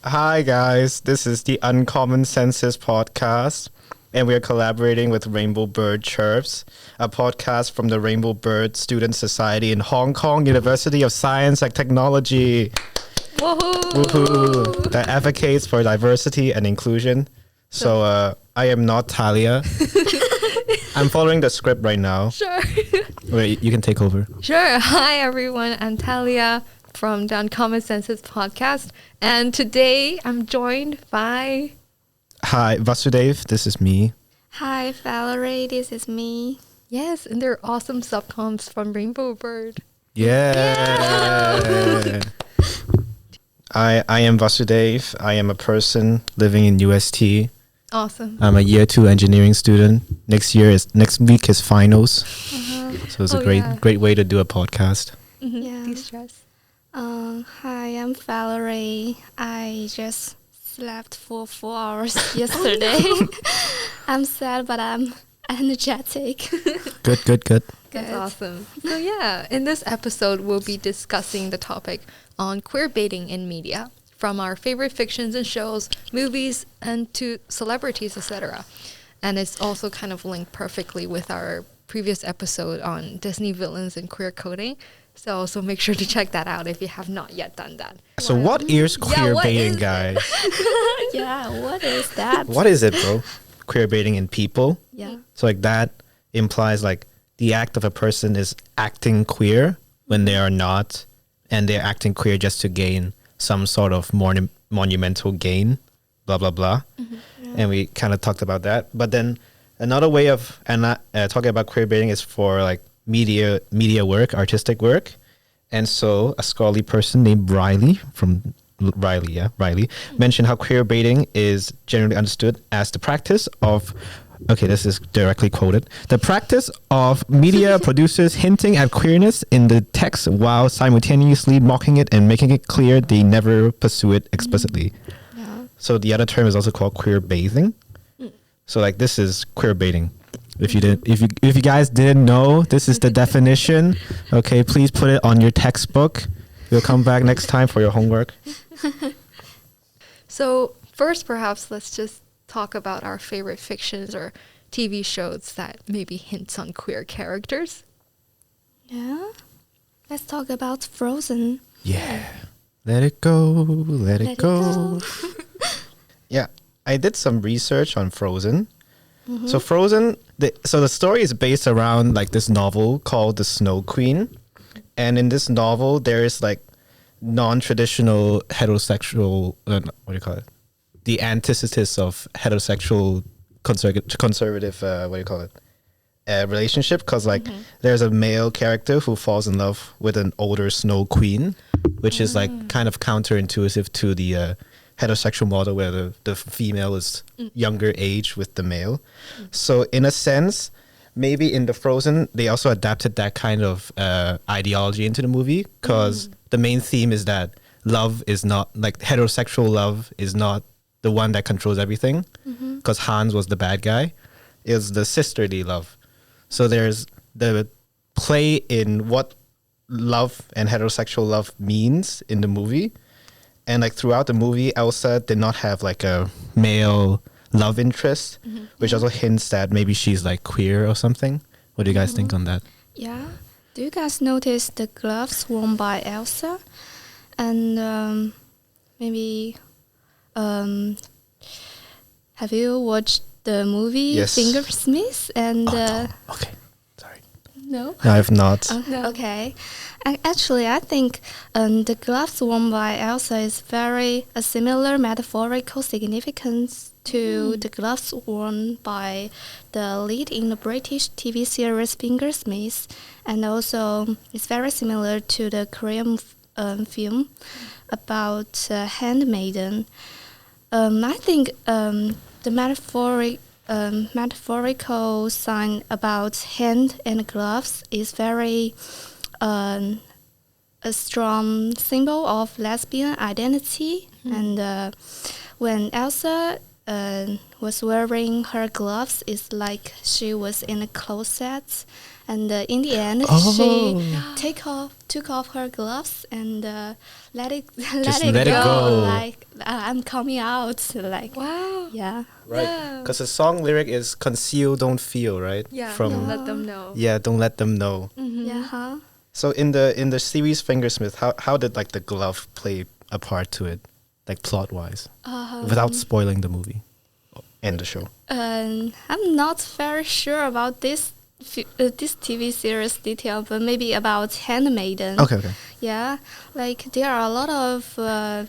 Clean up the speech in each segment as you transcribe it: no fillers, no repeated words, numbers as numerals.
Hi guys, this is the Uncommon Senses podcast, and we are collaborating with RainbowBird Chirps, a podcast from the RainbowBird Student Society in Hong Kong University of Science and Technology. Woohoo! Woohoo! That advocates for diversity and inclusion. So I am not Telia. I'm following the script right now. Sure. Wait, you can take over. Sure. Hi everyone, I'm Telia from the Uncommon Senses podcast, and today I'm joined by... Hi, Vasudev, this is me. Hi, Valarie, this is me. Yes, and they're awesome subcoms from Rainbow Bird. Yeah! I am Vasudev. I am a person living in UST. Awesome. I'm a year 2 engineering student. Next week is finals. So it's a great way to do a podcast. Mm-hmm. Yeah. De-stress. Hi, I'm Valarie. I just slept for 4 hours yesterday. I'm sad, but I'm energetic. Good. That's awesome. So yeah, in this episode, we'll be discussing the topic on queerbaiting in media, from our favorite fictions and shows, movies, and to celebrities, etc. And it's also kind of linked perfectly with our previous episode on Disney villains and queer coding. So make sure to check that out if you have not yet done that. So what is queerbaiting, guys? Yeah, what is that? What is it, bro? Queerbaiting in people? Yeah. So like that implies like the act of a person is acting queer when they are not, and they're acting queer just to gain some sort of monumental gain, blah, blah, blah. Mm-hmm. Yeah. And we kind of talked about that. But then another way of talking about queerbaiting is for like media work, artistic work. And so a scholarly person named Riley mentioned how queerbaiting is generally understood as the practice of, okay, this is directly quoted, the practice of media producers hinting at queerness in the text while simultaneously mocking it and making it clear they never pursue it explicitly. Yeah. So the other term is also called queerbathing. So like this is queerbaiting. If you guys didn't know, this is the definition. Okay, please put it on your textbook. We'll come back next time for your homework. So first, perhaps let's just talk about our favorite fictions or TV shows that maybe hints on queer characters. Yeah. Let's talk about Frozen. Yeah. Let it go, let it go. Yeah, I did some research on Frozen. Mm-hmm. So Frozen, the story is based around like this novel called The Snow Queen. And in this novel, there is like non-traditional heterosexual, what do you call it? The antithesis of heterosexual conservative, relationship. Because like there's a male character who falls in love with an older Snow Queen, which is like kind of counterintuitive to the heterosexual model where the female is younger age with the male. So in a sense, maybe in the Frozen, they also adapted that kind of ideology into the movie, because the main theme is that love is not, like heterosexual love is not the one that controls everything, because Hans was the bad guy. It's the sisterly love. So there's the play in what love and heterosexual love means in the movie. And like throughout the movie, Elsa did not have like a male love interest, which also hints that maybe she's like queer or something. What do you guys think on that? Yeah. Do you guys notice the gloves worn by Elsa? And maybe have you watched the movie Fingersmith? And okay, sorry. No, I have not. No. Okay. Actually, I think the gloves worn by Elsa is very a similar metaphorical significance to the gloves worn by the lead in the British TV series Fingersmith, and also it's very similar to the Korean film about Handmaiden. I think the metaphorical sign about hand and gloves is very a strong symbol of lesbian identity. And when Elsa was wearing her gloves. It's like she was in a closet, and in the end she took off her gloves and let it go. Like I'm coming out. Like wow. yeah. Right. Because the song lyric is "conceal, don't feel," right? Yeah. From Don't let them know. yeah, don't let them know. Yeah. So in the series Fingersmith, how did like the glove play a part to it, like plot wise, without spoiling the movie and the show? I'm not very sure about this TV series detail, but maybe about Handmaiden. Okay. Yeah, like there are a lot of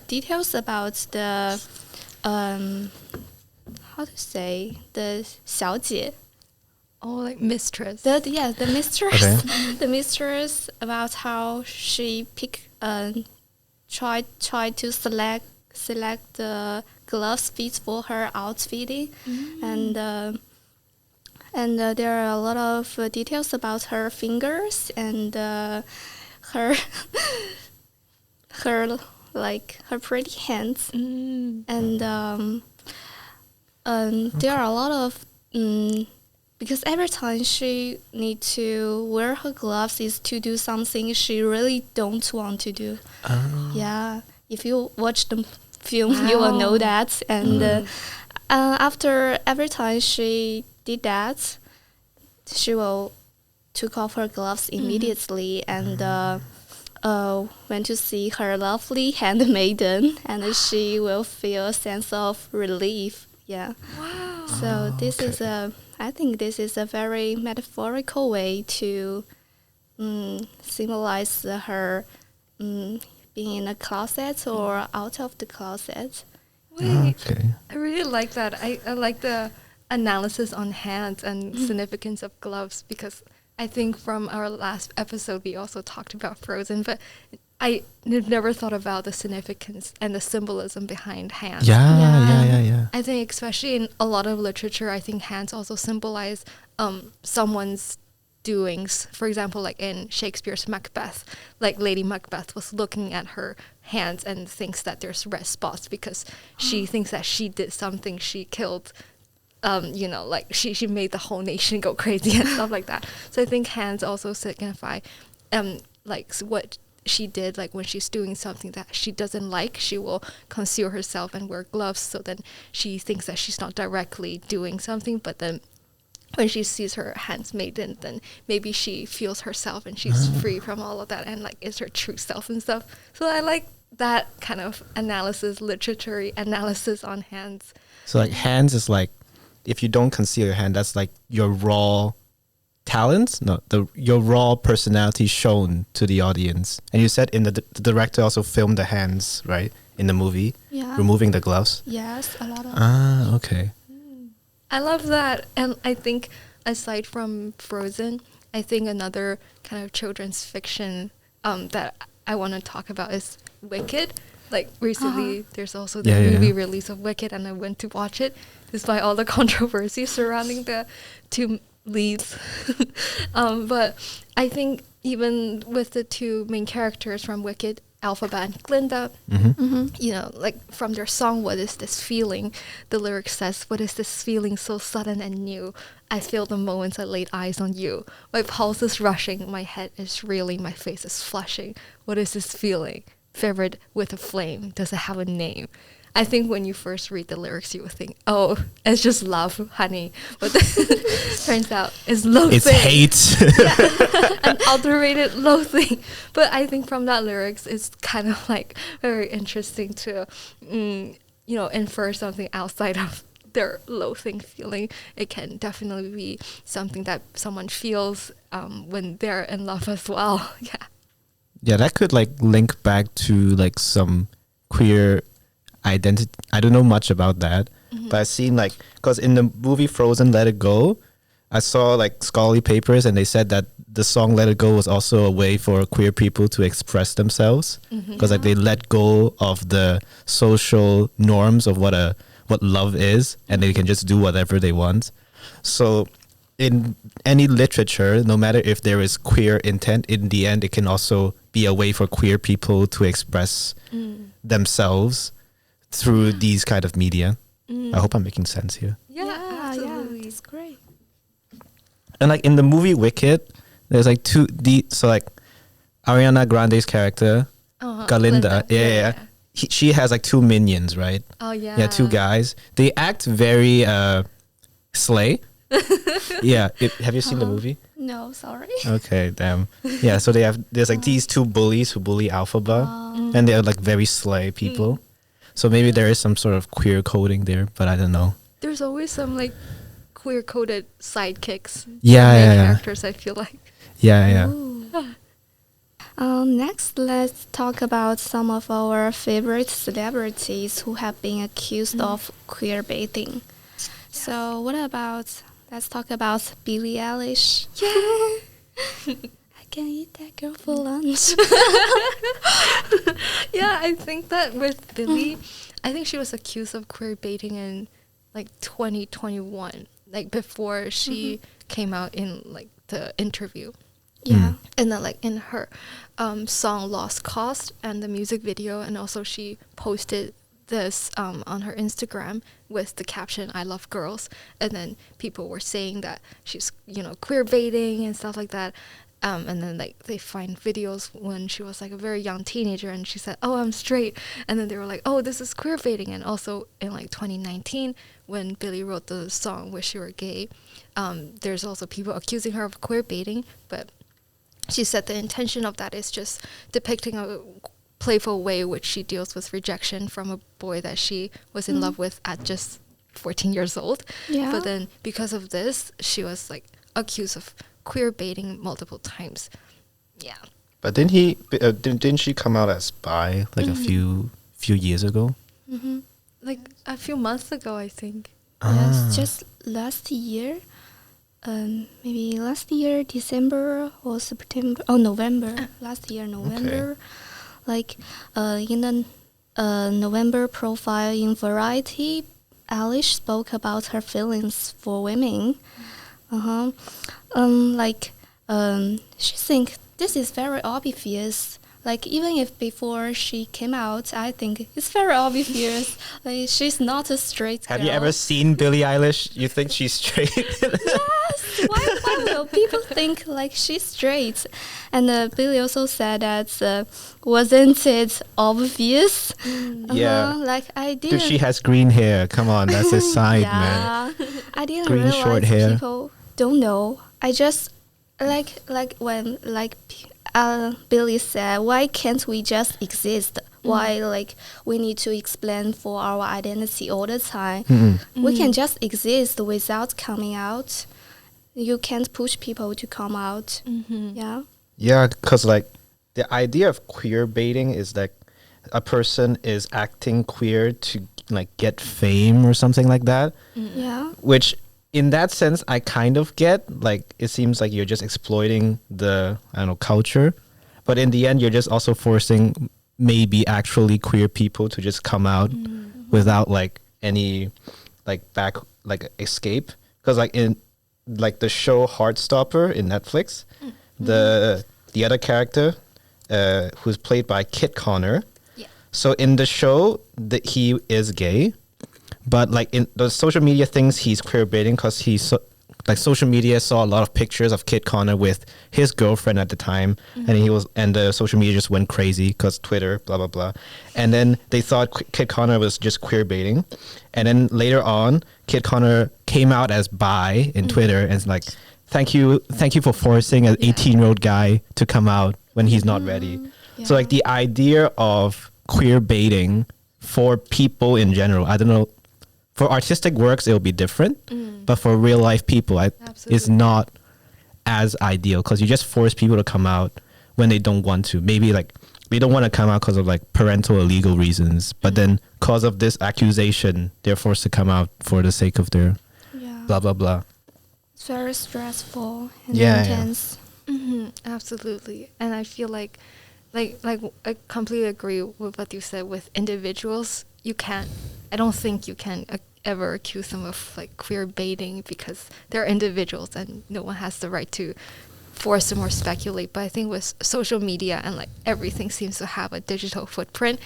details about the how to say the 小姐. Oh, like mistress. The mistress. Okay. The mistress, about how she tried to select the gloves fits for her outfitting, and there are a lot of details about her fingers and her her pretty hands, and there are a lot of because every time she need to wear her gloves is to do something she really don't want to do. Yeah, if you watch the film, you will know that. And after every time she did that, she will took off her gloves immediately and went to see her lovely handmaiden, and she will feel a sense of relief. Yeah. Wow. So this is I think this is a very metaphorical way to symbolize her being in a closet or out of the closet. Wait, Okay. I really like that. I like the analysis on hands and significance of gloves, because I think from our last episode we also talked about Frozen, but I never thought about the significance and the symbolism behind hands. Yeah. I think especially in a lot of literature, I think hands also symbolize someone's doings. For example, like in Shakespeare's Macbeth, like Lady Macbeth was looking at her hands and thinks that there's red spots because she thinks that she did something, she killed, like she made the whole nation go crazy and stuff like that. So I think hands also signify like what she did, like when she's doing something that she doesn't like, she will conceal herself and wear gloves, so then she thinks that she's not directly doing something, but then when she sees her handmaiden, then maybe she feels herself and she's free from all of that and like is her true self and stuff. So I like that kind of analysis, literary analysis on hands. So like hands is like, if you don't conceal your hand, that's like your raw talents, your raw personality shown to the audience. And you said in the director also filmed the hands, right, in the movie, removing the gloves. Yes, a lot of. Okay. I love that. And I think aside from Frozen, I think another kind of children's fiction that I want to talk about is Wicked. Like recently there's also the movie release of Wicked, and I went to watch it despite all the controversy surrounding the two leads. But I think even with the two main characters from Wicked, Elphaba and Glinda, like from their song, "What is this feeling?" the lyric says, "What is this feeling so sudden and new? I feel the moments I laid eyes on you. My pulse is rushing, my head is reeling, my face is flushing. What is this feeling? Favorite with a flame, does it have a name?" I think when you first read the lyrics, you would think, "Oh, it's just love, honey." But turns out it's loathing. It's hate. Unadulterated loathing. But I think from that lyrics, it's kind of like very interesting to, infer something outside of their loathing feeling. It can definitely be something that someone feels when they're in love as well. Yeah, that could like link back to like some queer identity. I don't know much about that, but I've seen like, because in the movie Frozen Let It Go, I saw like scholarly papers and they said that the song Let It Go was also a way for queer people to express themselves, because like they let go of the social norms of what love is, and they can just do whatever they want. So in any literature, no matter if there is queer intent, in the end it can also be a way for queer people to express themselves through these kind of media. I hope I'm making sense here. Yeah, absolutely. it's great. And like in the movie Wicked, there's like so like Ariana Grande's character, Galinda, yeah. She has like 2 minions, right? Oh yeah. Yeah, 2 guys. They act very slay. Yeah. Have you seen the movie? No, sorry. Okay, damn. Yeah, so there's like these 2 bullies who bully Alphaba, and they're like very slay people. So maybe there is some sort of queer coding there, but I don't know. There's always some like queer coded sidekicks. Yeah. Characters, I feel like. Yeah. Next, let's talk about some of our favorite celebrities who have been accused of queerbaiting. So let's talk about Billie Eilish. Yeah. I can eat that girl for lunch. Yeah, I think that with Billie, I think she was accused of queerbaiting in like 2021, like before she came out in like the interview. Yeah. And then like in her song Lost Cause and the music video, and also she posted this on her Instagram with the caption "I love girls," and then people were saying that she's queer baiting and stuff like that. And then like they find videos when she was like a very young teenager, and she said, "Oh, I'm straight," and then they were like, "Oh, this is queer baiting." And also in like 2019, when Billie wrote the song "Wish You Were Gay," there's also people accusing her of queer baiting, but she said the intention of that is just depicting a playful way which she deals with rejection from a boy that she was in love with at just 14 years old. Yeah. But then because of this, she was like accused of queer baiting multiple times. Yeah. But didn't she come out as bi like a few years ago? Like a few months ago, I think. Yes, just last year. Maybe last year, December or September. Oh, November. Last year, November. Okay. Like, in the November profile in Variety, Eilish spoke about her feelings for women. She think this is very obvious. Like, even if before she came out, I think it's very obvious. Like, she's not a straight girl. Have you ever seen Billie Eilish? You think she's straight? Yes. Why will people think like she's straight? And Billie also said that wasn't it obvious? Yeah. Like I didn't. Dude, she has green hair. Come on, that's a sign, man. I didn't Green realize short hair. people don't know. I just when Billie said, why can't we just exist? Why we need to explain for our identity all the time? We can just exist without coming out. You can't push people to come out. Yeah. Yeah, because the idea of queer baiting is like a person is acting queer to get fame or something like that. Yeah. Which in that sense I kind of get. It seems like you're just exploiting the culture, but in the end you're just also forcing maybe actually queer people to just come out without any escape. Because in the show Heartstopper in Netflix, the other character who's played by Kit Connor. Yeah. So in the show he is gay, but in the social media things he's queer baiting because social media saw a lot of pictures of Kit Connor with his girlfriend at the time, and the social media just went crazy because Twitter, blah blah blah, and then they thought Kit Connor was just queer baiting, and then later on Kit Connor came out as bi in Twitter and it's like, thank you for forcing an 18-year-old guy to come out when he's not ready. Yeah. So the idea of queer baiting for people in general, I don't know. For artistic works, it'll be different, but for real life people, it's not as ideal because you just force people to come out when they don't want to. Maybe they don't want to come out because of parental or legal reasons, but then because of this accusation, they're forced to come out for the sake of their blah blah blah. It's very stressful and Yeah. intense. Absolutely. And I feel like I completely agree with what you said. With individuals, I don't think you can ever accuse them of queer baiting because they're individuals and no one has the right to force them or speculate. But I think with social media and like everything seems to have a digital footprint,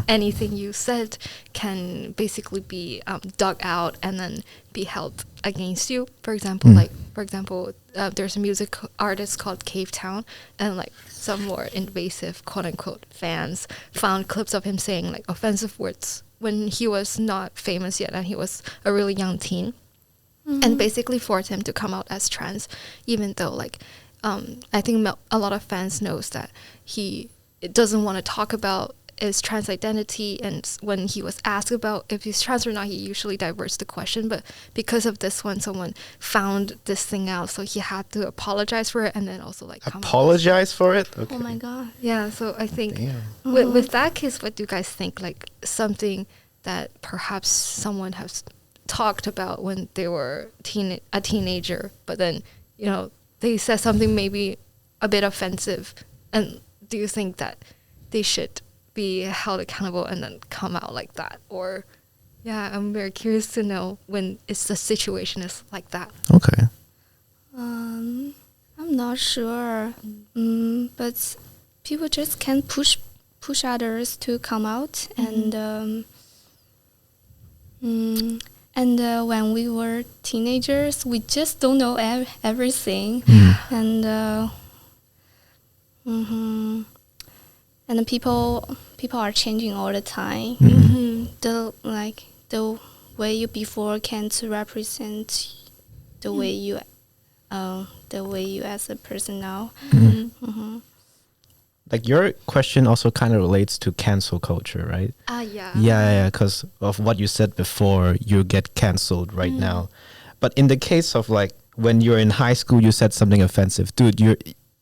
anything you said can basically be dug out and then be held against you. For example, there's a music artist called Cavetown, and like some more invasive quote unquote fans found clips of him saying like offensive words when he was not famous yet and he was a really young teen. And basically forced him to come out as trans, even though like I think a lot of fans knows that he doesn't want to talk about his trans identity, and when he was asked about if he's trans or not, he usually diverts the question. But because of this one, someone found this thing out, so he had to apologize for it, and then also like apologize for it. Okay. Oh my god. Yeah, so I think with that case, what do you guys think? Like something that perhaps someone has talked about when they were a teenager, but then they said something maybe a bit offensive, and do you think that they should be held accountable and then come out like that? Or I'm very curious to know when the situation is like that. Okay. I'm not sure, but people just can't push others to come out, and when we were teenagers, we just don't know everything, and people are changing all the time. The way you before can't represent the way you as a person now. Like your question also kind of relates to cancel culture, right? Yeah, because of what you said before, you get canceled right now. But in the case of like when you're in high school, you said something offensive, dude.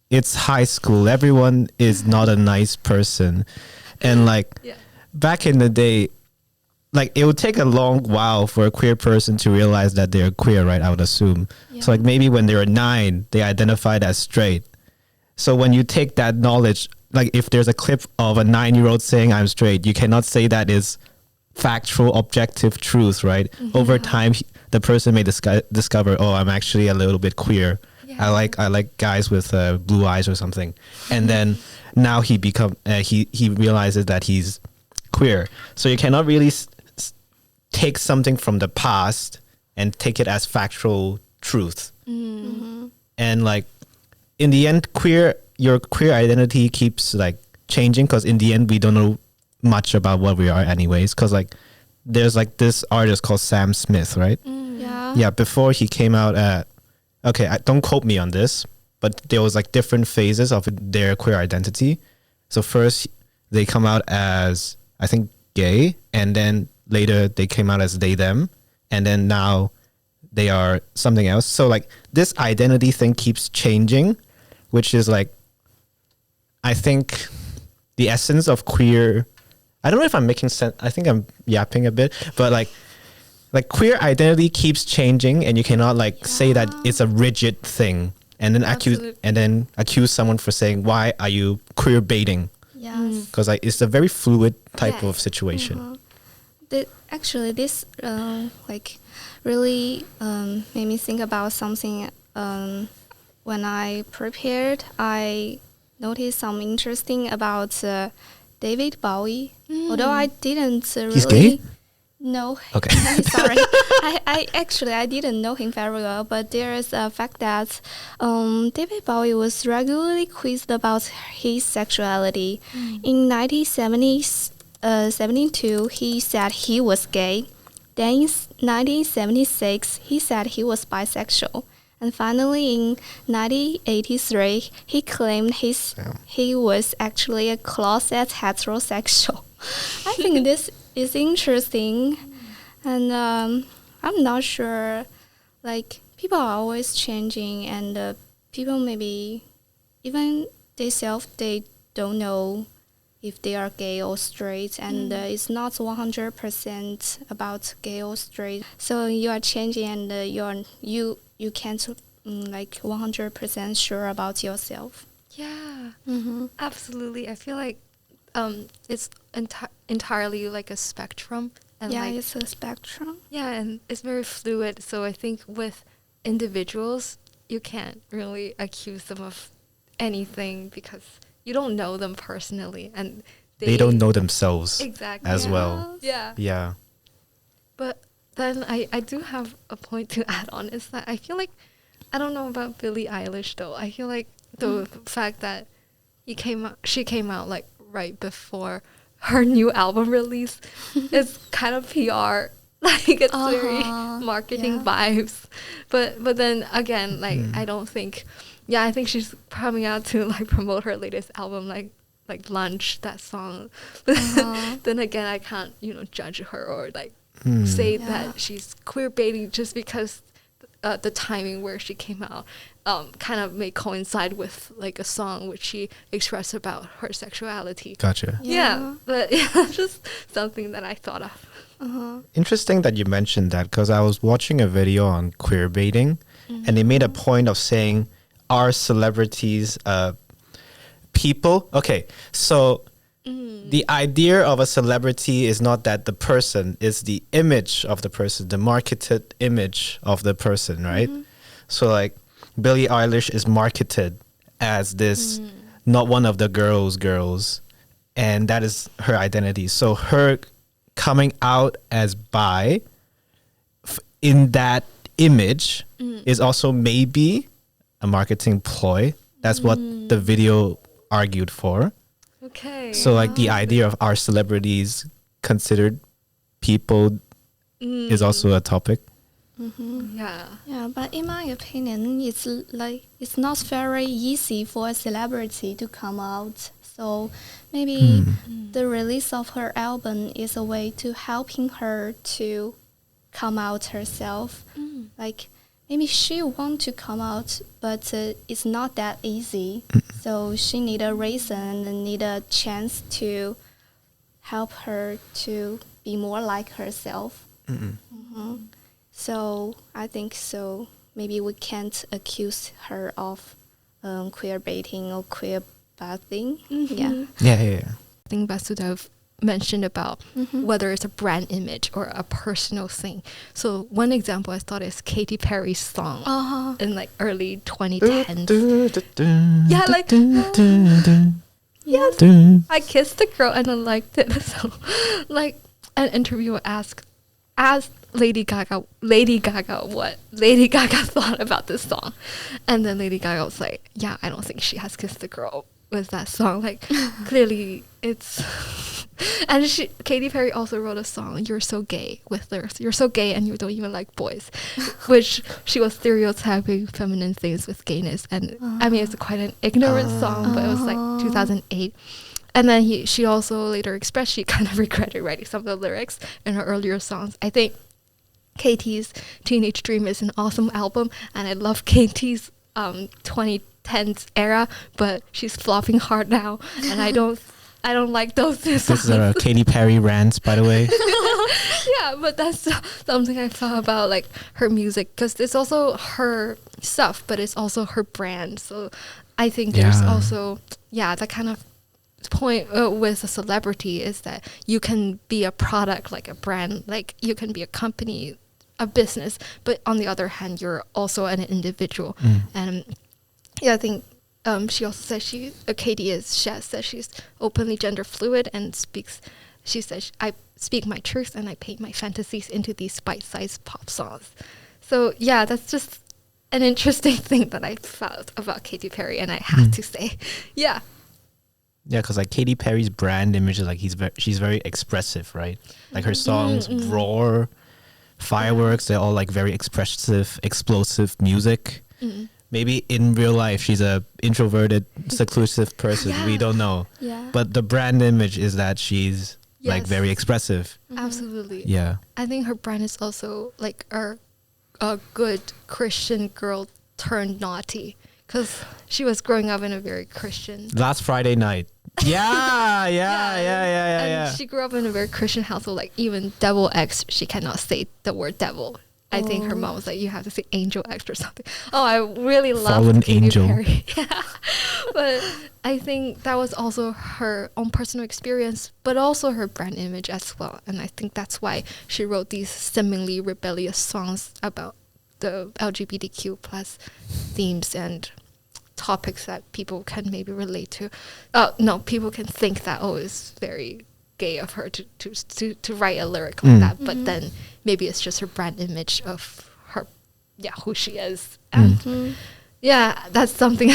It's high school. Everyone is not a nice person, and like back in the day, like it would take a long while for a queer person to realize that they're queer, right? I would assume. So like maybe when they were 9, they identified as straight. So when you take that knowledge, like if there's a clip of a 9-year-old saying I'm straight, you cannot say that is factual, objective truth, right? Over time, the person may discover, oh, I'm actually a little bit queer. I like guys with blue eyes or something, and then now he realizes that he's queer. So you cannot really take something from the past and take it as factual truth. And like in the end, your queer identity keeps like changing, because in the end we don't know much about what we are anyways, because like there's like this artist called Sam Smith, right? Before he came out don't quote me on this, but there was like different phases of their queer identity. So first they come out as, I think, gay, and then later they came out as they them, and then now they are something else. So like this identity thing keeps changing, which is like, I think the essence of queer, I don't know if I'm making sense. I think I'm yapping a bit, but like queer identity keeps changing, and you cannot like say that it's a rigid thing and then accuse someone for saying, why are you queer baiting? Because like it's a very fluid type of situation. Actually, this like really made me think about something. When I prepared, I noticed some interesting about David Bowie. Although I didn't really... He's gay? No. Okay. Sorry. I didn't know him very well, but there is a fact that David Bowie was regularly quizzed about his sexuality. In 1972, he said he was gay. Then in 1976, he said he was bisexual. And finally, in 1983, he claimed he was actually a closet heterosexual. I think this is interesting, and I'm not sure. Like, people are always changing, and people maybe even they don't know if they are gay or straight, and it's not 100% about gay or straight. So you are changing, and you can't like 100% sure about yourself. Yeah, absolutely. I feel like it's entirely like a spectrum. And like, it's a spectrum. Yeah, and it's very fluid. So I think with individuals, you can't really accuse them of anything because you don't know them personally, and they don't know themselves exactly as well. Yeah. Yeah. But then I do have a point to add on, is that I feel like, I don't know about Billie Eilish though. I feel like the fact that she came out like right before her new album release is kind of PR. Like it's very marketing vibes. But then again, like I don't think, I think she's coming out to like promote her latest album, like Lunch, that song. But then again, I can't, judge her or like say that she's queer baiting just because the timing where she came out kind of may coincide with like a song which she expressed about her sexuality. Gotcha. Yeah, but just something that I thought of. Interesting that you mentioned that, because I was watching a video on queerbaiting, and they made a point of saying, are celebrities people? Okay, so the idea of a celebrity is not that the person is the image of the person, the marketed image of the person, right? So like Billie Eilish is marketed as this, not one of the girls, and that is her identity. So her coming out as bi in that image is also maybe a marketing ploy. That's what the video argued for. Okay. So like the idea of our celebrities considered people is also a topic. Yeah. Yeah, but in my opinion, it's not very easy for a celebrity to come out. So maybe the release of her album is a way to helping her to come out herself. Like maybe she want to come out, but it's not that easy. So she need a reason and need a chance to help her to be more like herself. So I think so. Maybe we can't accuse her of queer baiting or queer bathing. Yeah. I think Vasudev mentioned about whether it's a brand image or a personal thing. So one example I thought is Katy Perry's song in like early 2010s. Yeah, like yes, I kissed the girl and I liked it. So like an interviewer asked Lady Gaga what Lady Gaga thought about this song, and then Lady Gaga was like, yeah, I don't think she has kissed the girl with that song. Like clearly it's and Katy Perry also wrote a song, You're So Gay, with lyrics, you're so gay and you don't even like boys, which she was stereotyping feminine things with gayness. And I mean, it's quite an ignorant song, but it was like 2008. And then she also later expressed she kind of regretted writing some of the lyrics in her earlier songs. I think Katy's Teenage Dream is an awesome album, and I love Katy's 2010s era, but she's flopping hard now, and I don't like those songs. This is a Katy Perry rant, by the way. Yeah, but that's something I thought about, like her music, because it's also her stuff, but it's also her brand. So I think there's also that kind of point with a celebrity is that you can be a product, like a brand, like you can be a company, a business, but on the other hand you're also an individual. And I think she also said Katy says she's openly gender fluid and she says, I speak my truth and I paint my fantasies into these bite-sized pop songs. So yeah, that's just an interesting thing that I felt about Katy Perry, and I have to say, yeah, because like Katy Perry's brand image is like she's very expressive, right? Like her songs, Roar, Fireworks, they're all like very expressive, explosive music. Maybe in real life she's a introverted, seclusive person. We don't know. But the brand image is that she's like very expressive. Absolutely. Yeah. I think her brand is also like a good Christian girl turned naughty, because she was growing up in a very Christian. Last Friday night. Yeah. She grew up in a very Christian household. Like even devil X, she cannot say the word devil. I think her mom was like, you have to say angel X or something. Oh, I really love Fallen Katy angel. Perry. But I think that was also her own personal experience, but also her brand image as well. And I think that's why she wrote these seemingly rebellious songs about the LGBTQ plus themes and topics that people can maybe relate to. No, people can think that, oh, it's very gay of her to write a lyric like that, but then maybe it's just her brand image of her, who she is. And that's something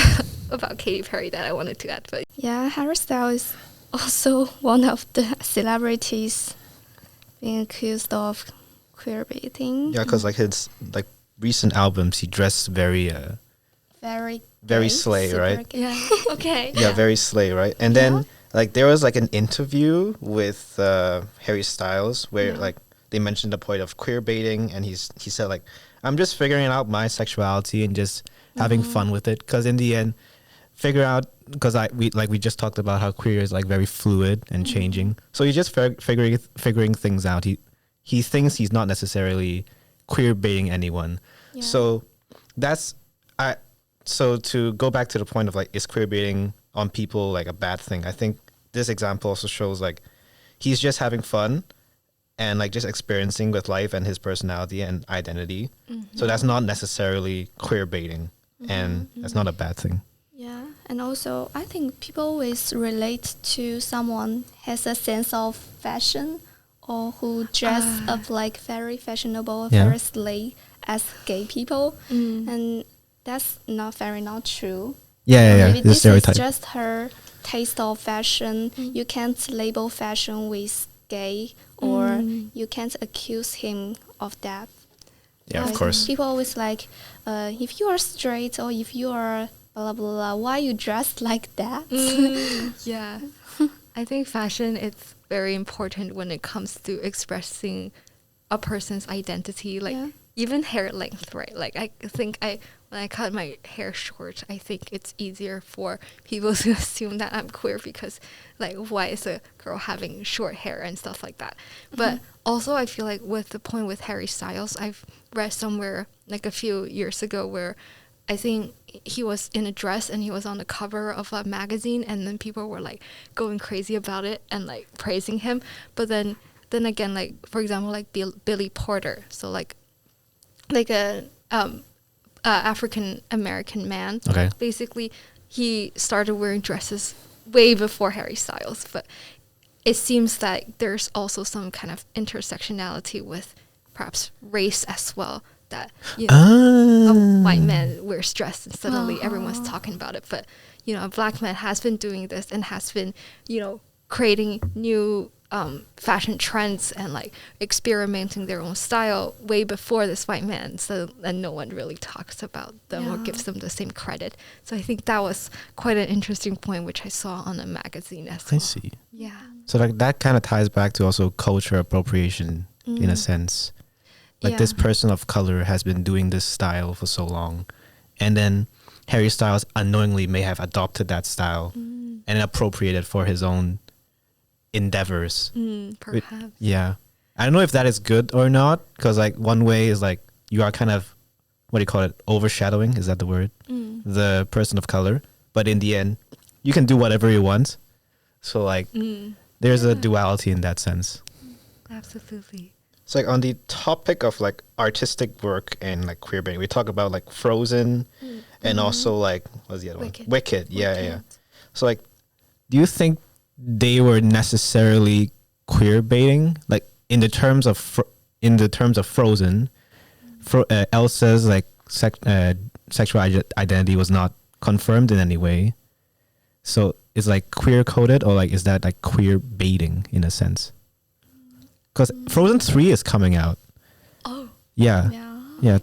about Katy Perry that I wanted to add. But yeah, Harry Styles is also one of the celebrities being accused of queerbaiting. Yeah, because like his like recent albums, he dressed very very slay, super right? gay. yeah, okay. Yeah, very slay, right? And then like there was like an interview with Harry Styles where like they mentioned the point of queer baiting, and he said like, I'm just figuring out my sexuality and just having fun with it, because in the end, figure out, because we just talked about how queer is like very fluid and changing. So he's just figuring things out. He thinks he's not necessarily queer baiting anyone. Yeah. So that's So to go back to the point of like, is queer baiting on people like a bad thing? I think this example also shows like he's just having fun and like just experiencing with life and his personality and identity. So that's not necessarily queer baiting, and that's not a bad thing. Yeah, and also I think people always relate to someone has a sense of fashion or who dress up like very fashionable, very slay as gay people, and that's not true. Yeah. Maybe The this stereotype. is just her taste of fashion. You can't label fashion with gay, or you can't accuse him of that. Yeah, of course. People always like, if you are straight or if you are blah blah blah, why you dress like that? Yeah. I think fashion is very important when it comes to expressing a person's identity, like even hair length, right? Like I think when I cut my hair short, I think it's easier for people to assume that I'm queer because like, why is a girl having short hair and stuff like that? But also I feel like with the point with Harry Styles, I've read somewhere like a few years ago where I think he was in a dress and he was on the cover of a magazine, and then people were like going crazy about it and like praising him. But then again, like for example, like Billy Porter, so like a African American man. Okay. Basically, he started wearing dresses way before Harry Styles, but it seems that there's also some kind of intersectionality with perhaps race as well. That a white man wears dress and suddenly everyone's talking about it, but a black man has been doing this and has been creating new fashion trends and like experimenting their own style way before this white man, and no one really talks about them or gives them the same credit. So I think that was quite an interesting point which I saw on a magazine as well. I see. Yeah. So like that kind of ties back to also culture appropriation in a sense. Like this person of color has been doing this style for so long, and then Harry Styles unknowingly may have adopted that style and appropriated for his own endeavors. Perhaps. Yeah. I don't know if that is good or not, because like one way is like you are kind of, what do you call it, overshadowing, is that the word? The person of color. But in the end, you can do whatever you want. So like there's a duality in that sense. Absolutely. It's like on the topic of like artistic work and like queerbaiting, we talk about like Frozen and also like, what's the other one? Wicked. Yeah. So like, do you think they were necessarily queerbaiting? Like in the terms of Frozen, Elsa's like sexual identity was not confirmed in any way. So it's like queer coded, or like is that like queer baiting in a sense? Because Frozen 3 is coming out. Oh. Yeah.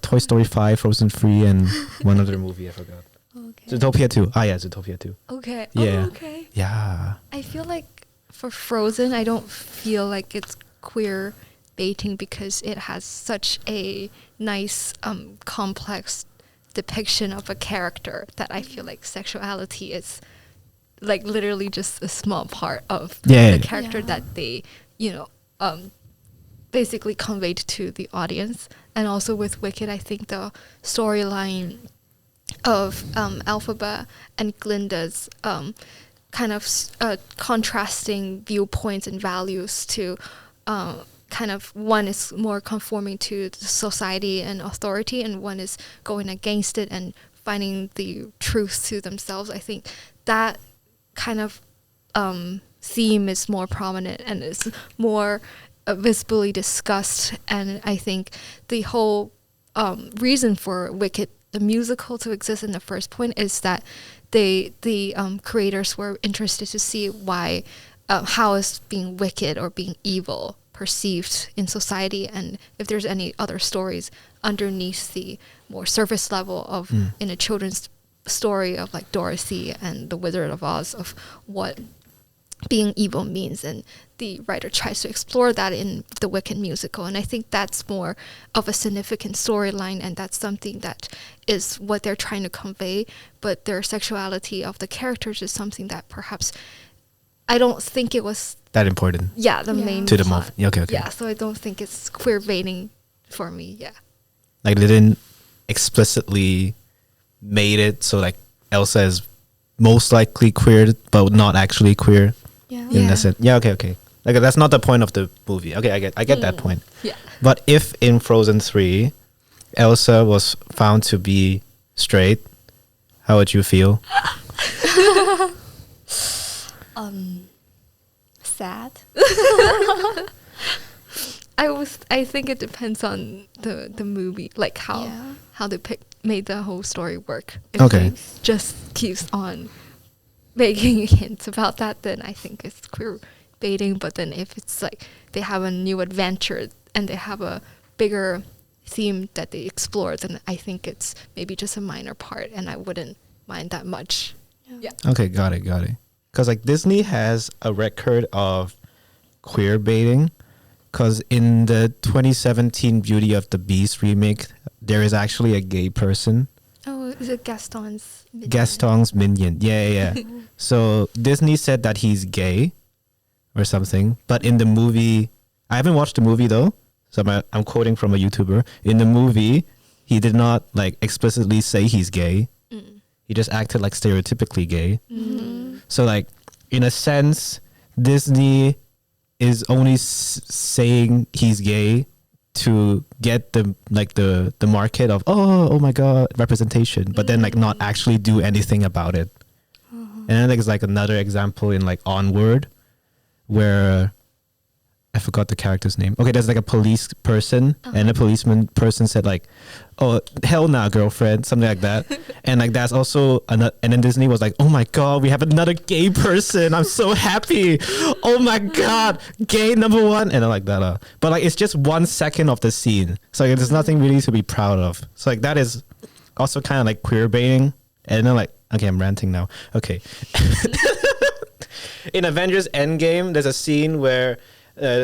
Toy Story 5, Frozen 3, and one other movie I forgot. Okay. Zootopia 2. Zootopia 2. Okay. Yeah. Oh, okay. Yeah. I feel like for Frozen, I don't feel like it's queer baiting because it has such a nice, complex depiction of a character that I feel like sexuality is like literally just a small part of the character that they, basically conveyed to the audience. And also with Wicked, I think the storyline of Elphaba and Glinda's kind of contrasting viewpoints and values to kind of one is more conforming to the society and authority, and one is going against it and finding the truth to themselves. I think that kind of theme is more prominent and is more visibly discussed. And I think the whole reason for Wicked, the musical, to exist in the first point is that the creators were interested to see why how is being wicked or being evil perceived in society, and if there's any other stories underneath the more surface level of in a children's story of like Dorothy and the Wizard of Oz, of what being evil means. And the writer tries to explore that in the Wicked musical, and I think that's more of a significant storyline, and that's something that is what they're trying to convey. But their sexuality of the characters is something that perhaps I don't think it was that important. Yeah, the main to the plot. movie. Okay. Yeah, so I don't think it's queer baiting for me. Yeah, Like they didn't explicitly made it so like Elsa is most likely queer, but not actually queer. Yeah. In that sense. Yeah. Okay. Like that's not the point of the movie. Okay, I get that point. Yeah. But if in Frozen 3, Elsa was found to be straight, how would you feel? Sad. I think it depends on the movie, like how they made the whole story work. If Okay. they just keeps on making hints about that, then I think it's queer baiting. But then if it's like they have a new adventure and they have a bigger theme that they explore, then I think it's maybe just a minor part, and I wouldn't mind that much. Yeah. Okay, got it. Because like Disney has a record of queer baiting. Because in the 2017 Beauty of the Beast remake, there is actually a gay person. Oh, is it Gaston's minion? Gaston's minion. Yeah. So Disney said that he's gay or something. But in the movie, I haven't watched the movie though. So I'm quoting from a YouTuber. In the movie, he did not like explicitly say he's gay. He just acted like stereotypically gay. So like in a sense, Disney is only saying he's gay to get the market of oh my god representation, but then like not actually do anything about it. And then there's like another example in like Onward, where I forgot the character's name. Okay, there's like a police person, and the policeman person said like, "Oh hell nah, girlfriend," something like that. And like that's also and then Disney was like, "Oh my god, we have another gay person! I'm so happy! Oh my god, gay number one!" And then like that. But like it's just 1 second of the scene, so like, there's nothing really to be proud of. So like that is also kind of like queer baiting. And then like, okay, I'm ranting now. Okay. In Avengers Endgame, there's a scene where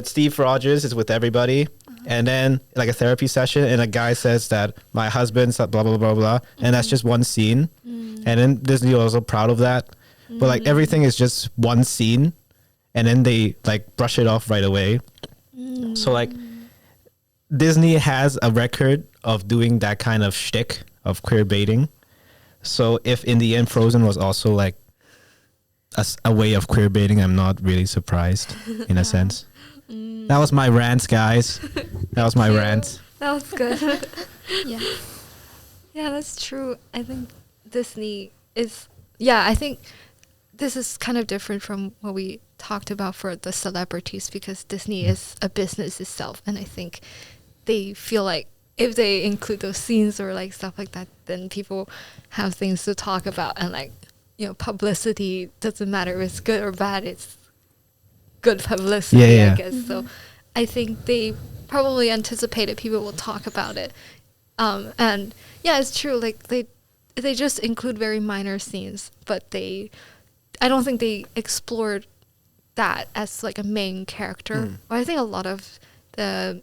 Steve Rogers is with everybody, and then like a therapy session, and a guy says that my husband's blah blah blah blah, and that's just one scene, and then Disney was also proud of that, but like everything is just one scene, and then they like brush it off right away. So like Disney has a record of doing that kind of shtick of queer baiting. So if in the end Frozen was also like a way of queer baiting, I'm not really surprised in a sense. That was my rant, guys. That was my rant. That was good. Yeah. Yeah, that's true. I think Disney is... Yeah, I think this is kind of different from what we talked about for the celebrities, because Disney is a business itself. And I think they feel like if they include those scenes or like stuff like that, then people have things to talk about. And like, you know, publicity doesn't matter if it's good or bad. It's good publicity, I guess. So I think they probably anticipated people will talk about it. And yeah, it's true. Like they just include very minor scenes, but I don't think they explored that as like a main character. Or I think a lot of the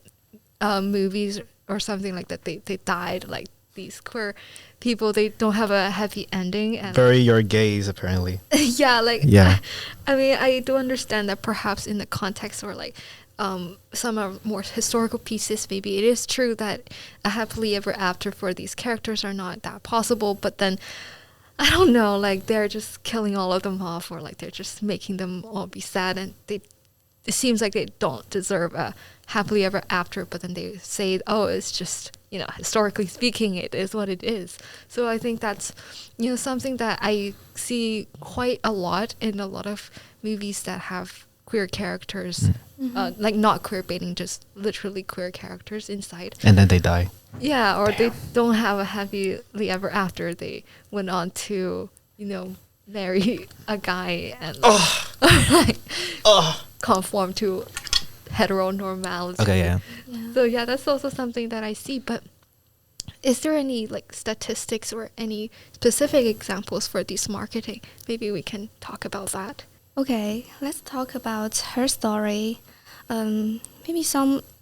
movies or something like that, they died like these queer people. They don't have a happy ending. And Bury your gays, apparently. yeah, like Yeah. I mean, I do understand that perhaps in the context or like some are more historical pieces, maybe it is true that a happily ever after for these characters are not that possible, but then I don't know, like they're just killing all of them off, or like they're just making them all be sad, and they it seems like they don't deserve a happily ever after, but then they say, oh, it's just, historically speaking, it is what it is. So I think that's, something that I see quite a lot in a lot of movies that have queer characters, like not queer baiting, just literally queer characters inside. And then they die. Yeah, or they don't have a happily ever after. They went on to, marry a guy and conform to heteronormality. Okay, yeah. So yeah, that's also something that I see. But is there any like statistics or any specific examples for this marketing? Maybe we can talk about that. Okay, let's talk about Herstory. Maybe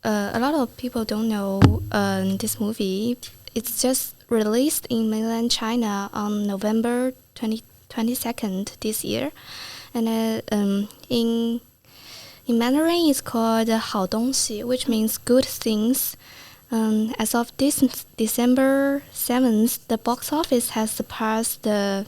a lot of people don't know this movie. It's just released in mainland China on November 22nd this year. And in Mandarin, it's called 好东西, which means good things. As of this December 7th, the box office has surpassed the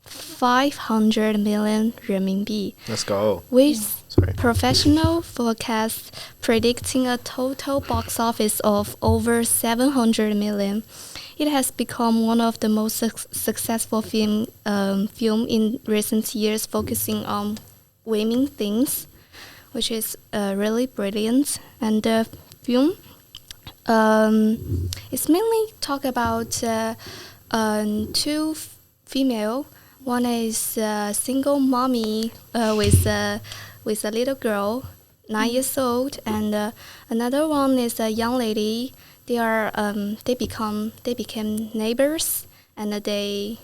500 million renminbi. Let's go. With professional forecasts predicting a total box office of over 700 million. It has become one of the most successful film in recent years, focusing on women things, which is really brilliant. And the film is mainly talk about two female. One is a single mommy with a little girl, 9 years old, and another one is a young lady. They became neighbors, and they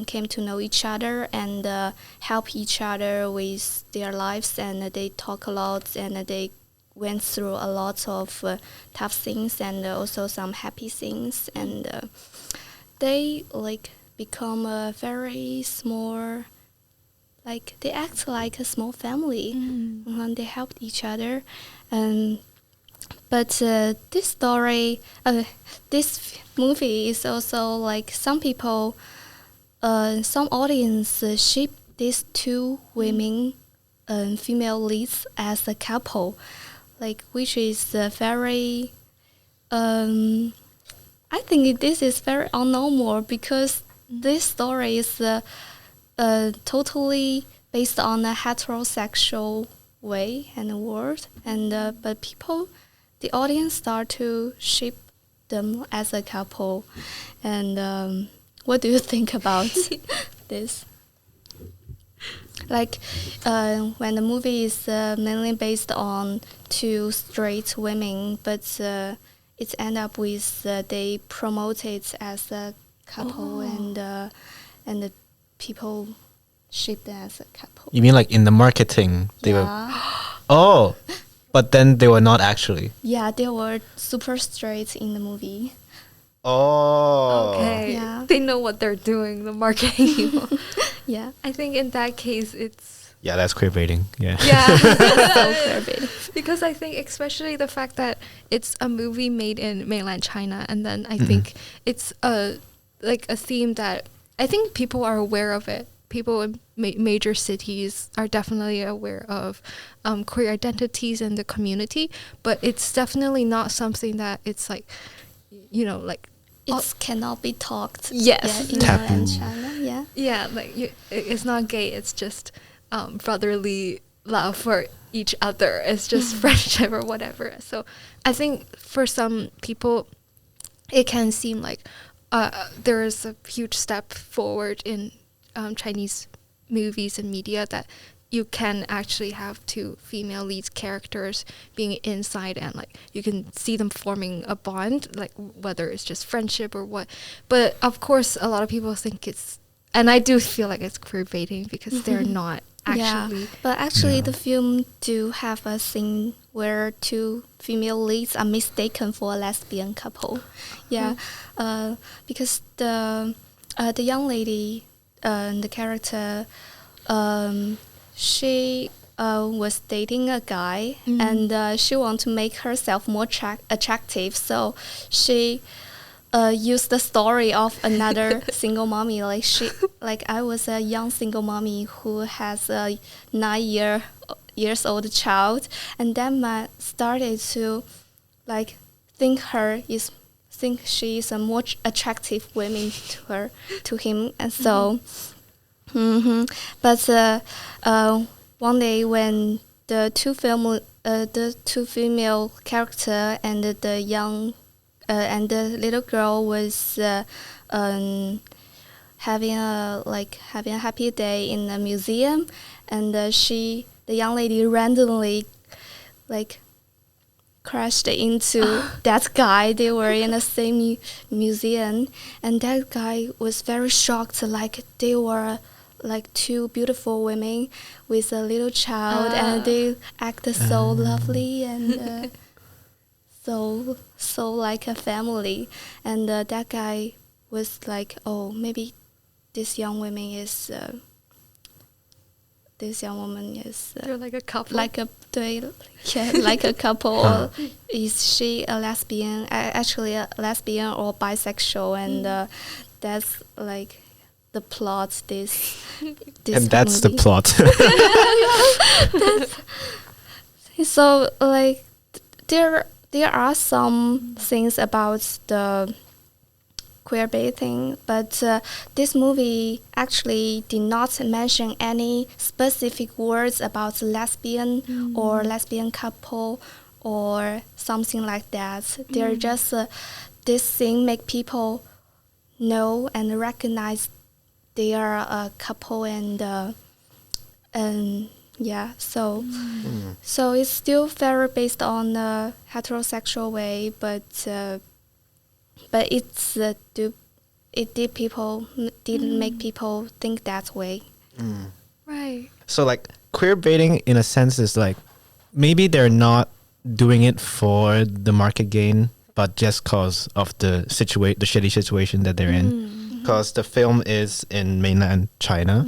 came to know each other and help each other with their lives, and they talk a lot, and they went through a lot of tough things and also some happy things, and they become a very small, they act like a small family. They helped each other. But this story, this movie is also some people, some audience ship these two women, female leads as a couple, which is very, I think this is very abnormal because this story is totally based on a heterosexual way and world, and but the audience start to ship them as a couple. And what do you think about this? When the movie is mainly based on two straight women, but it end up with they promote it as a couple, and the people ship them as a couple. You mean in the marketing they were? Oh, but then they were not actually. Yeah, they were super straight in the movie. Oh. Okay. Yeah. They know what they're doing, the marketing people. Yeah. I think in that case it's... Yeah, that's queerbaiting. Yeah. Yeah. So queerbaiting. Because I think especially the fact that it's a movie made in mainland China, and then I think it's a theme that I think people are aware of it. People in major cities are definitely aware of queer identities in the community, but it's definitely not something that it's it cannot be talked. Yes. In mainland China. Yeah. Yeah, it's not gay. It's just brotherly love for each other. It's just friendship or whatever. So I think for some people, it can seem like there is a huge step forward in Chinese movies and media that you can actually have two female lead characters being inside, and you can see them forming a bond, whether it's just friendship or what. But of course, a lot of people think it's, and I do feel like it's queerbaiting because they're not actually. Yeah, but actually the film do have a scene where two female leads are mistaken for a lesbian couple. Yeah, because the young lady, the character, she was dating a guy, and she wanted to make herself more attractive, so she used the story of another single mommy. I was a young single mommy who has a 9 years old child, and that man started to like think she is a more attractive woman to him, and so. But one day when the two female character and the young and the little girl was having a happy day in a museum, and the young lady randomly crashed into that guy. They were in the same museum, and that guy was very shocked, like they were like two beautiful women with a little child, and they acted so lovely and so like a family. And that guy was like, oh, maybe this young woman is they're like a couple, like a like a couple. Or is she a lesbian? Actually, a lesbian or bisexual? And that's like the plot. This and that's movie. the plot. So like there are some things about the queerbaiting, but this movie actually did not mention any specific words about lesbian or lesbian couple or something like that. They're just this thing make people know and recognize they are a couple, and yeah, so it's still very based on a heterosexual way, but it's it didn't make people think that way. Right. So like queer baiting in a sense is like maybe they're not doing it for the market gain, but just cause of the shitty situation that they're in. Because the film is in mainland China,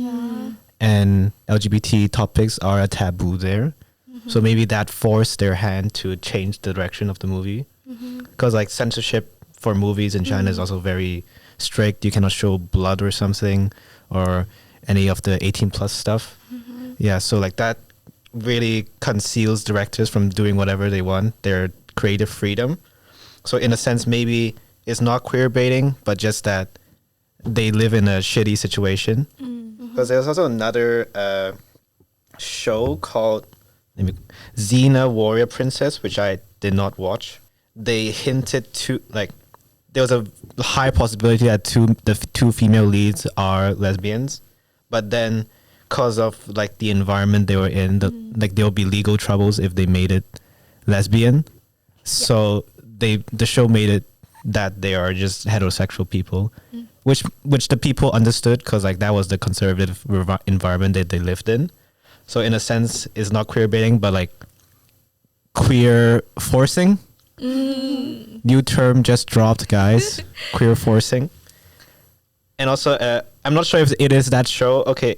and LGBT topics are a taboo there. So maybe that forced their hand to change the direction of the movie. Because like censorship for movies in China is also very strict. You cannot show blood or something, or any of the 18 plus stuff. Yeah, so like that really conceals directors from doing whatever they want, their creative freedom. So in a sense, maybe it's not queer baiting, but just that they live in a shitty situation. Because there's also another show called Xena Warrior Princess, which I did not watch. They hinted to like there was a high possibility that the two female leads are lesbians, but then because of like the environment they were in, like there will be legal troubles if they made it lesbian. So the show made it that they are just heterosexual people, which the people understood because like that was the conservative environment that they lived in. So in a sense, it's not queer baiting, but like queer forcing. New term just dropped, guys. Queer forcing. And also, I'm not sure if it is that show. Okay.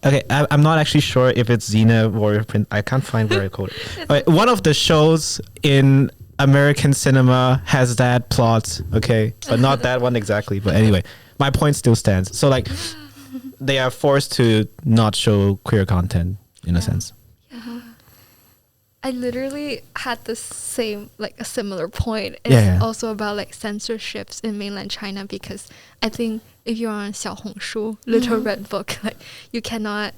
I'm not actually sure if it's Xena Warrior Prince. I can't find where I quote it. Okay, one of the shows in American cinema has that plot. Okay, but not that one exactly. But anyway, my point still stands. So like, they are forced to not show queer content in a sense. I literally had the same, like a similar point. It's also about like censorships in mainland China, because I think if you're on Xiaohongshu, Little Red Book, like you cannot,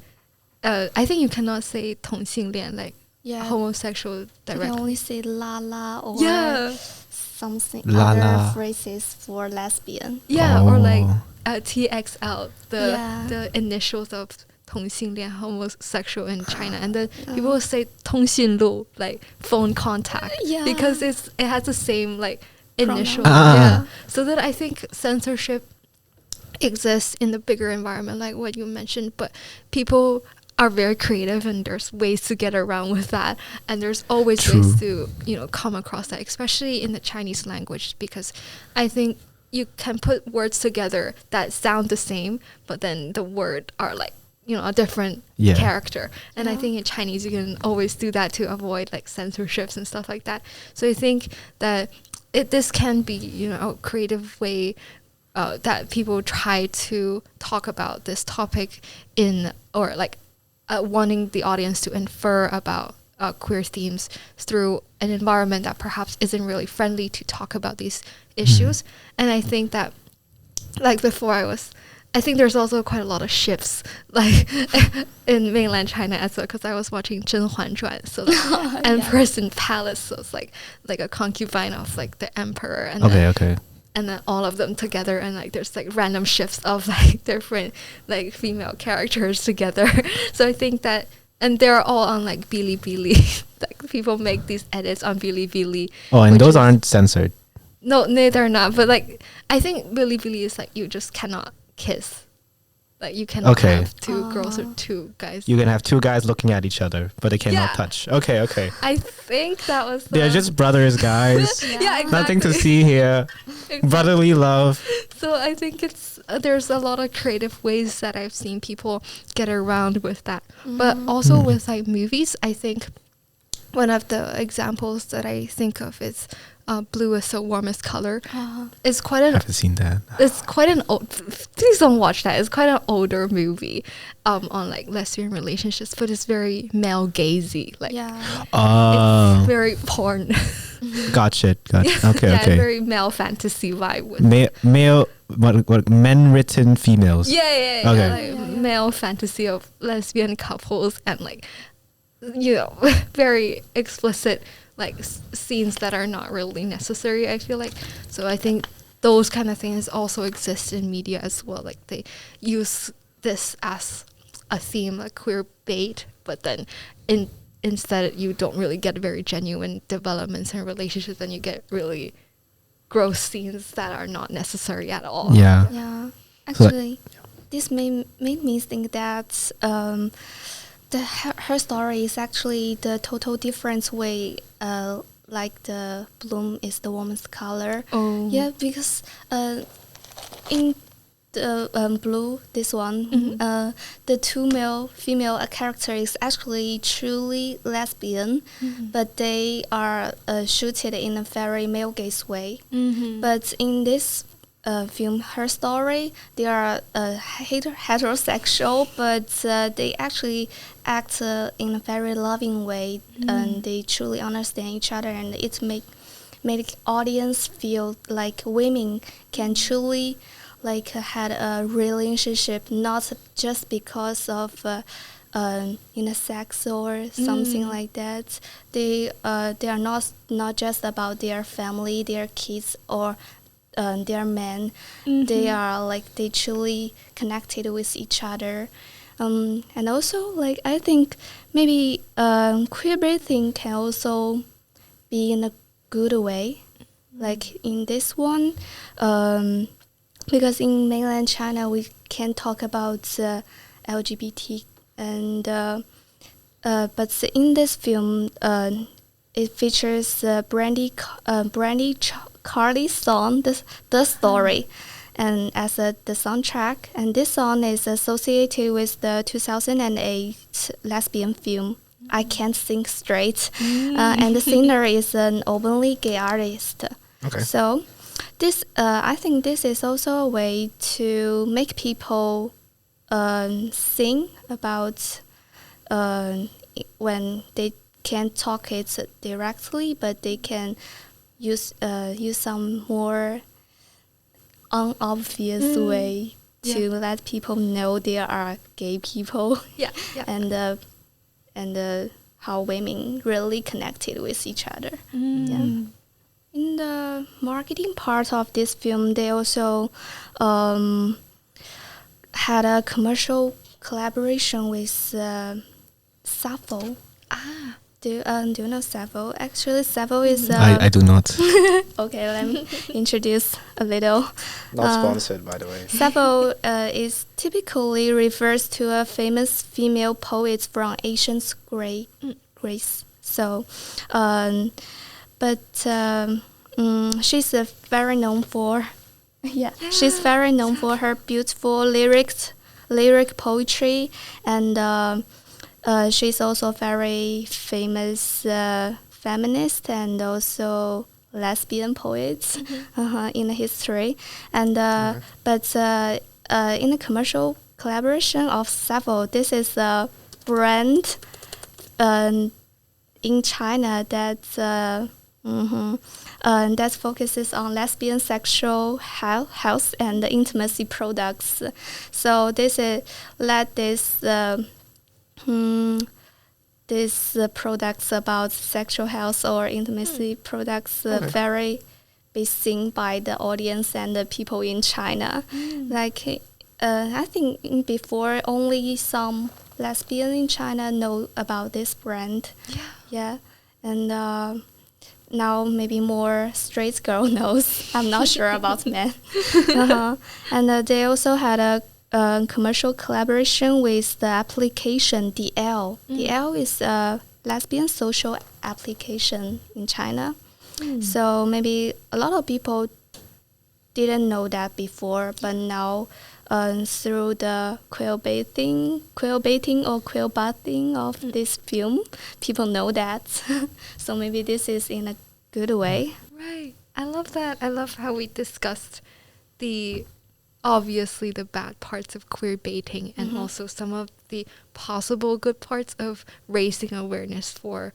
I think you cannot say 同性恋, like homosexual directly. You can only say la la or something, la other la phrases for lesbian. Yeah, or like TXL, the initials of 同性恋, homosexual in China, and then people will say 通讯录, like phone contact, because it has the same like initial. So that I think censorship exists in the bigger environment, like what you mentioned, but people are very creative and there's ways to get around with that, and there's always ways to come across that, especially in the Chinese language, because I think you can put words together that sound the same, but then the word are like a different character. And I think in Chinese you can always do that to avoid like censorships and stuff like that. So I think that this can be a creative way that people try to talk about this topic in, or like wanting the audience to infer about queer themes through an environment that perhaps isn't really friendly to talk about these issues. And I think that, like before, I think there's also quite a lot of ships like in mainland China as well, because I was watching 甄嬛传, so like, Empress in Palace, so it's like a concubine of like the emperor, and and then all of them together, and like there's like random ships of like different like female characters together. So I think that, and they're all on like Billie. Like people make these edits on Billie. Oh, and those aren't censored. No, they're not. But like I think Billie is like you just cannot kiss. Like you cannot have two girls or two guys. You can have two guys looking at each other, but they cannot touch. Okay. I think that was they're just brothers, guys. Yeah, exactly. Nothing to see here. Exactly. Brotherly love. So I think it's there's a lot of creative ways that I've seen people get around with that. But also with like movies, I think one of the examples that I think of is Blue is the Warmest Color. It's quite an. I haven't seen that. It's quite an old. Please don't watch that. It's quite an older movie, on like lesbian relationships, but it's very male gazy. Like, it's very porn. Gotcha. Okay. Very male fantasy vibe with male. What men written females? Okay. Like male fantasy of lesbian couples and like, very explicit. Like scenes that are not really necessary, I feel like. So I think those kind of things also exist in media as well. Like they use this as a theme, like queer bait, but then instead you don't really get very genuine developments and relationships, and you get really gross scenes that are not necessary at all. Yeah. Actually, this made me think that her story is actually the total different way, like the bloom is the warmest color. Yeah, because in the blue, this one, the two female characters actually truly lesbian, but they are shooted in a very male gaze way. But in this film Herstory, they are heterosexual, but they actually act in a very loving way, and they truly understand each other, and it make audience feel like women can truly like had a relationship, not just because of sex or something like that. They are not just about their family, their kids, or their men. They are like they truly connected with each other, and also like I think maybe queerbaiting can also be in a good way, like in this one, because in mainland China we can talk about LGBT, and but in this film it features Brandy Carly's song, The Story, and as the soundtrack. And this song is associated with the 2008 lesbian film I Can't Think Straight, and the singer is an openly gay artist. Okay. So this, I think this is also a way to make people sing about when they can't talk it directly, but they can use some more unobvious way to let people know there are gay people. And how women really connected with each other. In the marketing part of this film, they also had a commercial collaboration with Sappho. Do you know Sappho? Actually, Sappho is... I do not. Okay, let me introduce a little. Not sponsored, by the way. Sappho is typically refers to a famous female poet from ancient Greece. So, she's very known for... she's very known for her beautiful lyric poetry, and... she's also very famous feminist and also lesbian poet in the history. And but in the commercial collaboration of Sappho, this is brand in China that that focuses on lesbian sexual health and intimacy products. So this these products about sexual health or intimacy products very be seen by the audience and the people in China. Like I think before only some lesbian in China know about this brand. Yeah, and now maybe more straight girl knows. I'm not sure about men. And they also had a commercial collaboration with the application DL. DL is a lesbian social application in China. So maybe a lot of people didn't know that before, but now through the queerbaiting or queerbathing of this film, people know that. So maybe this is in a good way. Right. I love that. I love how we discussed obviously the bad parts of queerbaiting and also some of the possible good parts of raising awareness for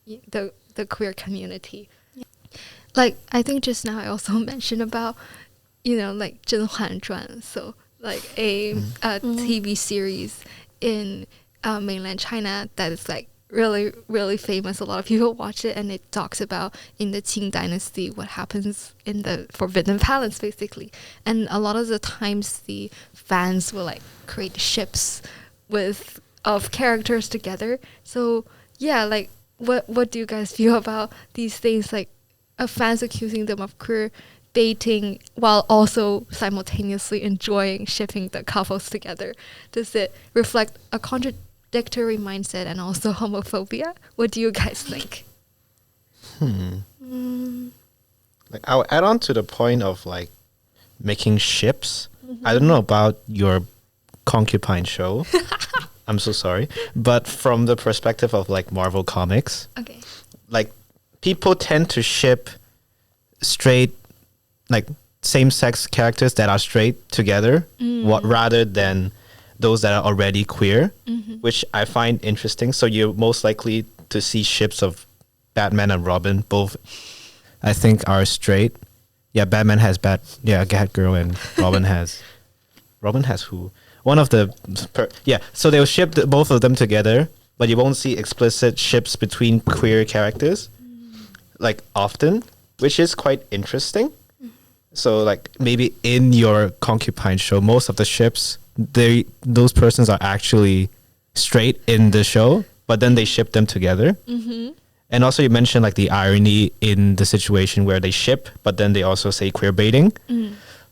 the queer community. Like, I think just now I also mentioned about, like 甄嬛传, so like a TV series in mainland China that is like really, really famous. A lot of people watch it, and it talks about in the Qing dynasty what happens in the Forbidden Palace, basically. And a lot of the times the fans will like create ships of characters together. So yeah, like what do you guys feel about these things, like fans accusing them of queer dating while also simultaneously enjoying shipping the couples together? Does it reflect a contradictory mindset and also homophobia? What do you guys think? Like, I'll add on to the point of like making ships. I don't know about your concubine show. I'm so sorry. But from the perspective of like Marvel Comics, like people tend to ship straight, like same-sex characters that are straight together, rather than those that are already queer, which I find interesting. So you're most likely to see ships of Batman and Robin, both I think are straight. Yeah, Batman has Catgirl, and Robin has who? One of the so they'll ship both of them together, but you won't see explicit ships between queer characters like often, which is quite interesting. So like maybe in your concubine show, most of the ships, those persons are actually straight in the show, but then they ship them together. And also you mentioned like the irony in the situation where they ship, but then they also say queer baiting.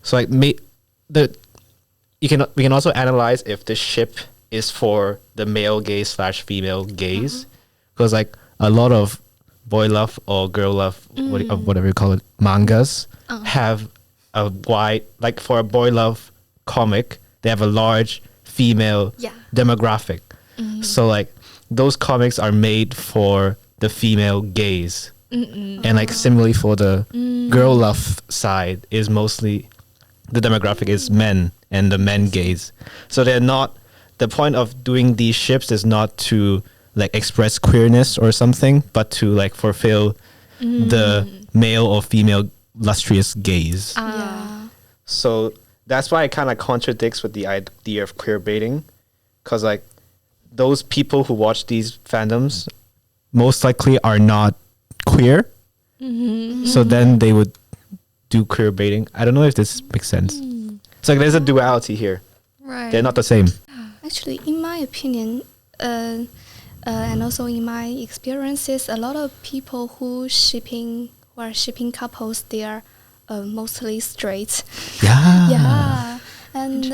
So like we can also analyze if the ship is for the male gaze / female gaze, because like a lot of boy love or girl love, whatever you call it, mangas have a wide, like for a boy love comic, they have a large female demographic. So like those comics are made for the female gaze. And like similarly for the girl love side is mostly the demographic is men and the men gaze. So they're not, the point of doing these ships is not to like express queerness or something, but to like fulfill the male or female lustrous gaze. So that's why it kind of contradicts with the idea of queer baiting, because like those people who watch these fandoms most likely are not queer. So then they would do queer baiting. I don't know if this makes sense. It's like there's a duality here. Right. They're not the same. Actually, in my opinion, and also in my experiences, a lot of people who are shipping couples, they are mostly straight. And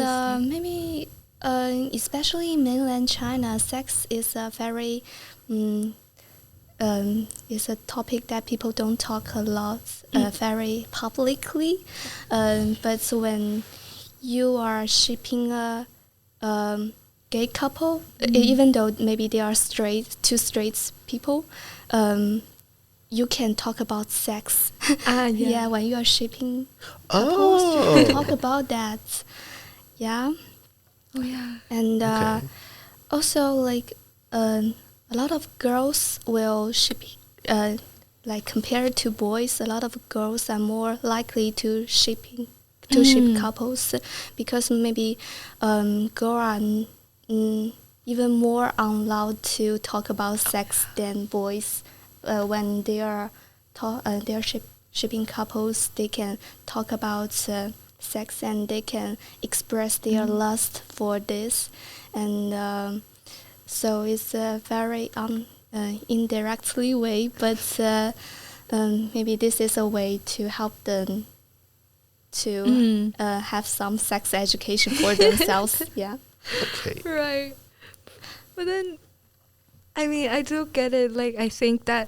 maybe especially in mainland China, sex is a very is a topic that people don't talk a lot very publicly. But when you are shipping a gay couple, even though maybe they are two straight people, you can talk about sex. When you are shipping couples, you can talk about that. And also like a lot of girls will ship, like compared to boys, a lot of girls are more likely to ship couples because maybe girls are even more allowed to talk about sex than boys. When they are shipping couples, they can talk about sex and they can express their lust for this, and so it's a very indirectly way, but maybe this is a way to help them to have some sex education for themselves. Yeah. Okay. Right. But then, I mean, I do get it. Like, I think that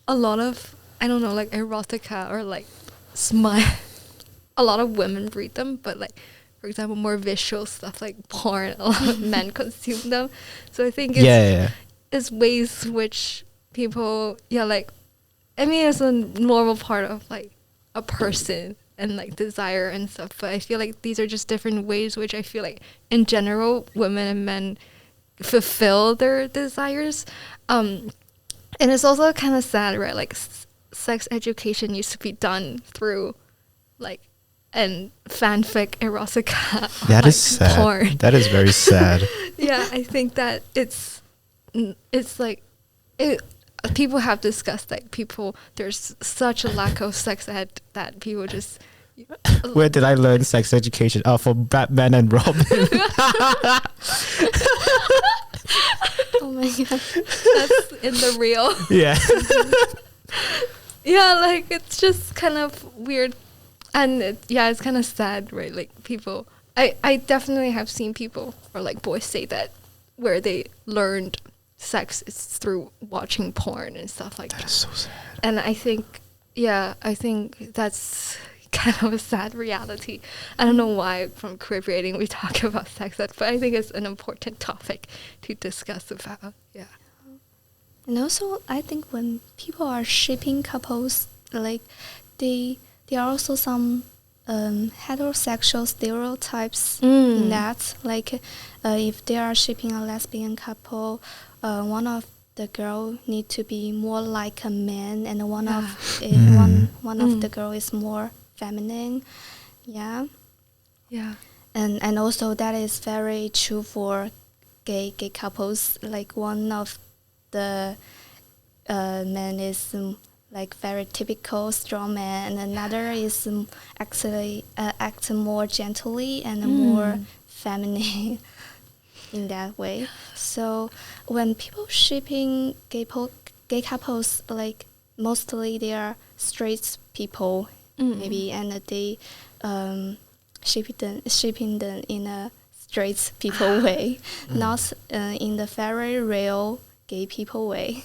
a lot of, I don't know, like erotica or like smut, a lot of women read them, but like, for example, more visual stuff like porn, a lot of men consume them. So I think it's ways which people, like, I mean, it's a normal part of like a person and like desire and stuff, but I feel like these are just different ways which I feel like in general women and men fulfill their desires, and it's also kind of sad, right? Like sex education used to be done through like and fanfic erotica. That like, is sad. Porn. That is very sad. Yeah, I think that it's like people have discussed like there's such a lack of sex ed that people just. Where did I learn sex education? Oh, from Batman and Robin. Oh my god. That's in the real. Yeah. Yeah, like it's just kind of weird, and it's kind of sad, right? Like people, I definitely have seen people or like boys say that where they learned sex is through watching porn and stuff like that. That's so sad. And I think that's kind of a sad reality. I don't know why from Queerbaiting we talk about sex ed, but I think it's an important topic to discuss about. Yeah. And also, I think when people are shipping couples, like there are also some heterosexual stereotypes in that. Like if they are shipping a lesbian couple, one of the girl need to be more like a man, and one of the girl is more feminine. Yeah. And also that is very true for gay couples. Like one of the men is like very typical strong man, and another is actually act more gently and more feminine in that way. So when people shipping gay couples, like mostly they are straight people maybe, and they shipping them in a straight people way, not in the very real gay people way.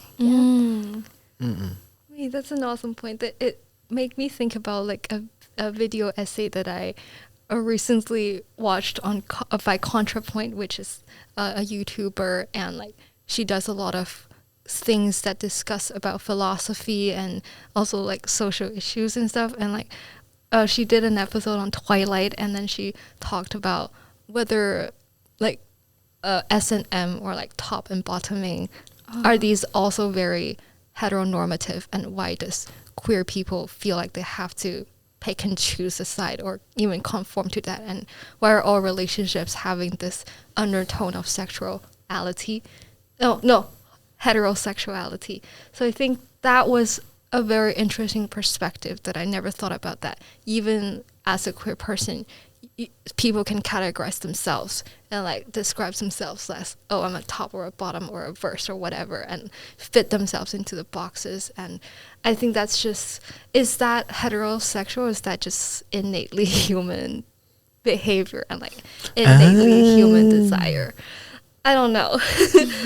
Wait, that's an awesome point. That it made me think about like a video essay that I recently watched on by ContraPoint, which is a YouTuber, and like she does a lot of things that discuss about philosophy and also like social issues and stuff. And like she did an episode on Twilight, and then she talked about whether like S&M or like top and bottoming are these also very heteronormative, and why does queer people feel like they have to pick and choose a side or even conform to that, and why are all relationships having this undertone of sexuality? No, heterosexuality. So I think that was a very interesting perspective that I never thought about, that even as a queer person, people can categorize themselves and like describe themselves as, oh, I'm a top or a bottom or a verse or whatever, and fit themselves into the boxes. And I think that's just, is that heterosexual, or is that just innately human behavior and like innately human desire? I don't know.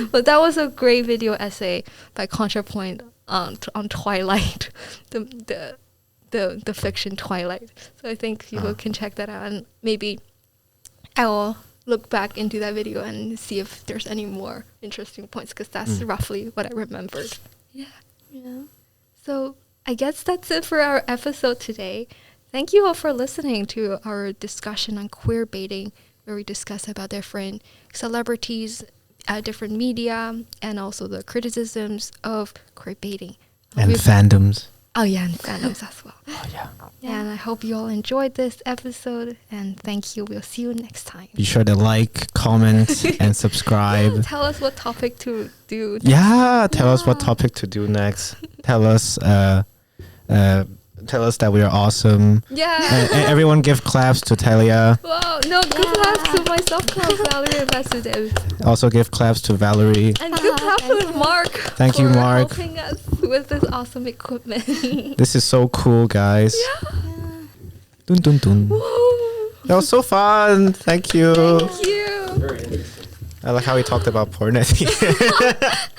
But that was a great video essay by ContraPoint on Twilight, the fiction Twilight. So I think people can check that out, and maybe I will look back into that video and see if there's any more interesting points, because that's roughly what I remembered. Yeah. So I guess that's it for our episode today. Thank you all for listening to our discussion on queerbaiting, where we discuss about different celebrities different media and also the criticisms of queerbaiting. And fandoms. Oh yeah, and fandoms as well. Oh yeah. And I hope you all enjoyed this episode. And thank you. We'll see you next time. Be sure to like, comment, and subscribe. Tell us what topic to do. Yeah, tell us what topic to do next. Tell us that we are awesome. Yeah. Everyone give claps to Telia. Wow. No, good claps to myself, Valarie and Vasudev. Also give claps to Valarie. And good claps to Mark. Thank you, Mark. For helping us with this awesome equipment. This is so cool, guys. Yeah. Dun dun dun. Woo. That was so fun. Thank you. Thank you. I like how we talked about porn at the end.